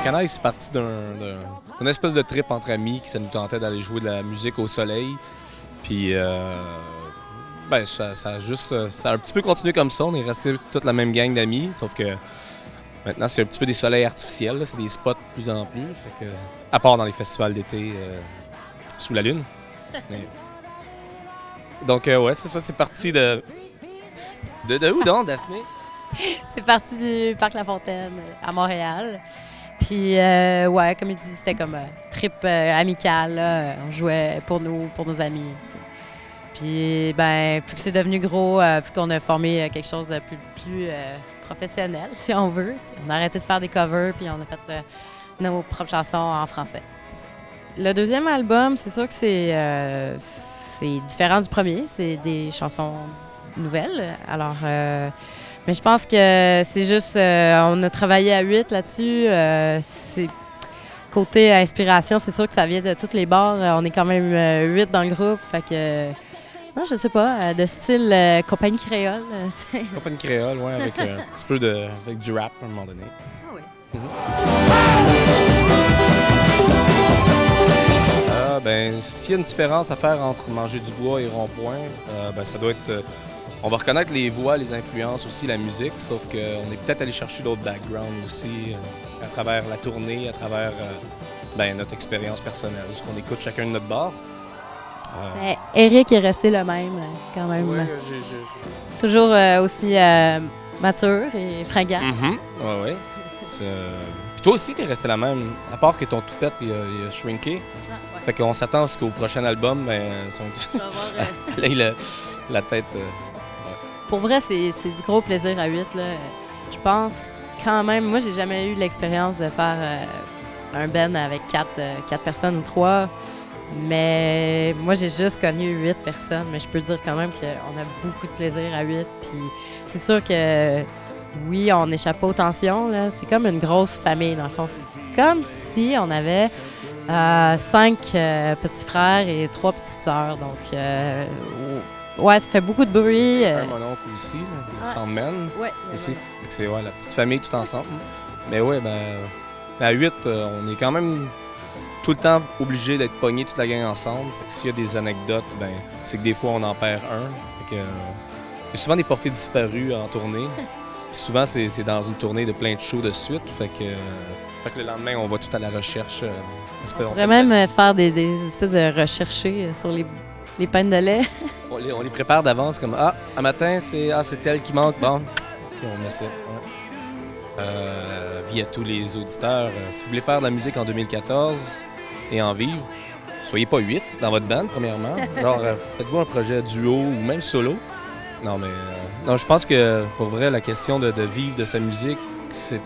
Canaille, c'est parti d'une espèce de trip entre amis qui ça nous tentait d'aller jouer de la musique au soleil. Puis, ben, ça a un petit peu continué comme ça. On est resté toute la même gang d'amis, sauf que maintenant, c'est un petit peu des soleils artificiels. C'est des spots de plus en plus. Fait que, à part dans les festivals d'été sous la lune. Mais... Donc, ouais, c'est ça. C'est parti de où donc, Daphné? C'est parti du Parc La Fontaine à Montréal. Puis, ouais, comme il dit, c'était comme un trip amical. Là. On jouait pour nos amis. Puis, ben, plus que c'est devenu gros, plus qu'on a formé quelque chose de plus professionnel, si on veut. On a arrêté de faire des covers, puis on a fait nos propres chansons en français. Le deuxième album, c'est sûr que c'est différent du premier. C'est des chansons nouvelles. Alors, mais je pense que c'est juste, on a travaillé à 8 là-dessus. C'est côté inspiration, c'est sûr que ça vient de tous les bords. On est quand même 8 dans le groupe, fait que non, je sais pas, de style compagnie créole. Compagnie créole, ouais, avec un petit peu avec du rap à un moment donné. Ah oui. Ben, s'il y a une différence à faire entre Manger du bois et Rond-Point, ben, ça doit être... on va reconnaître les voix, les influences aussi, la musique, sauf qu'on est peut-être allé chercher d'autres backgrounds aussi à travers la tournée, à travers ben, notre expérience personnelle, ce qu'on écoute chacun de notre bord. Eric est resté le même, quand même. Ouais, toujours aussi mature et fringant. Ouais, ouais. Puis toi aussi, t'es resté la même, à part que ton toupette, il a shrinké. Ah, ouais. Fait qu'on s'attend à ce qu'au prochain album, ben, là, il a la tête... Pour vrai, c'est du gros plaisir à 8. Là. Je pense quand même... Moi, j'ai jamais eu l'expérience de faire un band avec 4 personnes ou 3. Mais moi, j'ai juste connu 8 personnes. Mais je peux dire quand même qu'on a beaucoup de plaisir à 8. Puis c'est sûr que... Oui, on n'échappe pas aux tensions. Là. C'est comme une grosse famille, dans le fond. C'est comme si on avait 5 petits frères et 3 petites sœurs. Donc, ouais, ça fait beaucoup de bruit. Mon oncle aussi, il s'emmène aussi. Ouais. C'est ouais, la petite famille tout ensemble. Mais ouais, ben, à 8, on est quand même tout le temps obligé d'être pognés toute la gang ensemble. Fait que s'il y a des anecdotes, ben, c'est que des fois, on en perd un. Fait que, il y a souvent des portées disparues en tournée. Puis souvent, c'est dans une tournée de plein de shows de suite. Fait que le lendemain, on va tout à la recherche. On pourrait même faire des espèces de recherchés sur les pains de lait. On les prépare d'avance comme « Ah, un matin, c'est elle qui manque. » Bon, puis on met ça. Ouais. Via tous les auditeurs, si vous voulez faire de la musique en 2014 et en vivre, soyez pas 8 dans votre band, premièrement. Genre, faites-vous un projet duo ou même solo. Non, mais non, je pense que, pour vrai, la question de vivre de sa musique, c'est...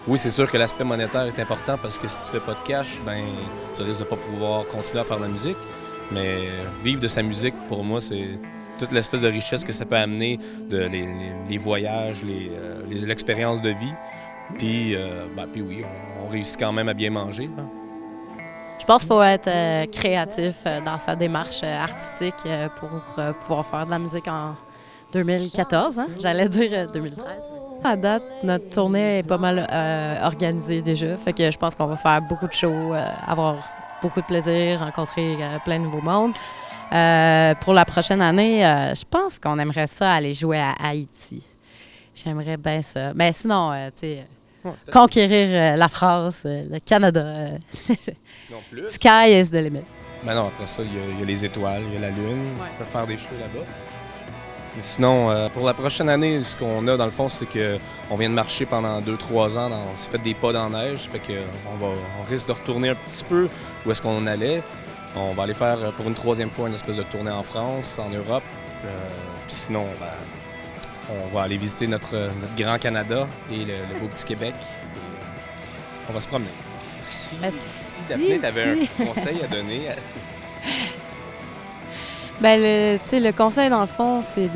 Oui, c'est sûr que l'aspect monétaire est important parce que si tu fais pas de cash, ben tu risques de pas pouvoir continuer à faire de la musique. Mais vivre de sa musique, pour moi, c'est toute l'espèce de richesse que ça peut amener, les voyages, l'expérience de vie. Puis, puis oui, on réussit quand même à bien manger. Hein. Je pense qu'il faut être créatif dans sa démarche artistique pour pouvoir faire de la musique en 2014. Hein? J'allais dire 2013. À date, notre tournée est pas mal organisée déjà. Fait que je pense qu'on va faire beaucoup de shows, avoir beaucoup de plaisir, rencontrer plein de nouveaux mondes. Pour la prochaine année, je pense qu'on aimerait ça aller jouer à Haïti. J'aimerais bien ça. Mais sinon, tu sais, conquérir la France, le Canada. Sinon plus. Sky is the limit. Ben non, après ça, il y a les étoiles, il y a la Lune. On peut faire des shows là-bas. Mais sinon, pour la prochaine année, ce qu'on a dans le fond, c'est qu'on vient de marcher pendant 2-3 ans. On s'est fait des pas dans la neige. Fait on risque de retourner un petit peu où est-ce qu'on allait. On va aller faire pour une 3e fois une espèce de tournée en France, en Europe. Puis sinon, ben, on va aller visiter notre grand Canada et le beau petit Québec. Et on va se promener. Si Daphné, tu avais un conseil à donner... Ben le conseil, dans le fond, c'est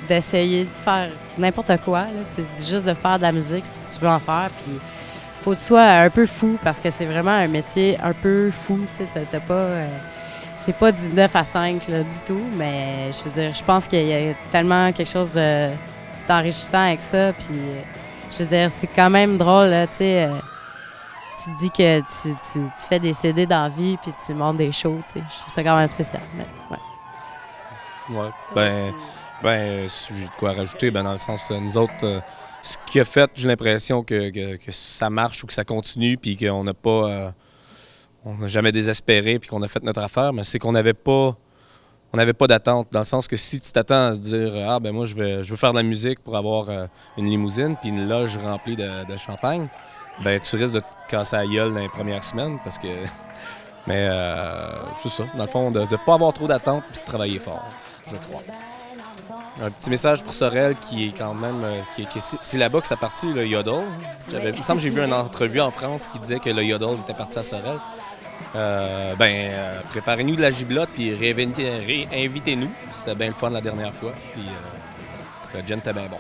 d'essayer de faire n'importe quoi. Là. C'est juste de faire de la musique si tu veux en faire. Puis faut que tu sois un peu fou parce que c'est vraiment un métier un peu fou. T'as pas... c'est pas du 9 à 5 là, du tout, mais je veux dire, je pense qu'il y a tellement quelque chose d'enrichissant avec ça. Puis je veux dire, c'est quand même drôle, là, tu sais... tu te dis que tu fais des CD dans la vie puis tu montes des shows, tu sais. Je trouve ça quand même spécial. Mais, ouais. Ouais. Si j'ai de quoi rajouter, dans le sens, nous autres, ce qui a fait, j'ai l'impression que ça marche ou que ça continue, puis qu'on n'a pas, on n'a jamais désespéré, puis qu'on a fait notre affaire, mais c'est qu'on n'avait pas d'attente, dans le sens que si tu t'attends à se dire « Ah, ben moi, je veux faire de la musique pour avoir une limousine puis une loge remplie de champagne », ben tu risques de te casser la gueule dans les premières semaines, parce que... Mais c'est ça, dans le fond, de ne pas avoir trop d'attente puis de travailler fort, je crois. Un petit message pour Sorel qui est quand même... c'est là-bas que ça partit, le Yodel. Il me semble que j'ai vu une entrevue en France qui disait que le Yodel était parti à Sorel. Préparez-nous de la giblotte puis réinvitez-nous. C'était bien le fun la dernière fois. Puis le gin était bien bon.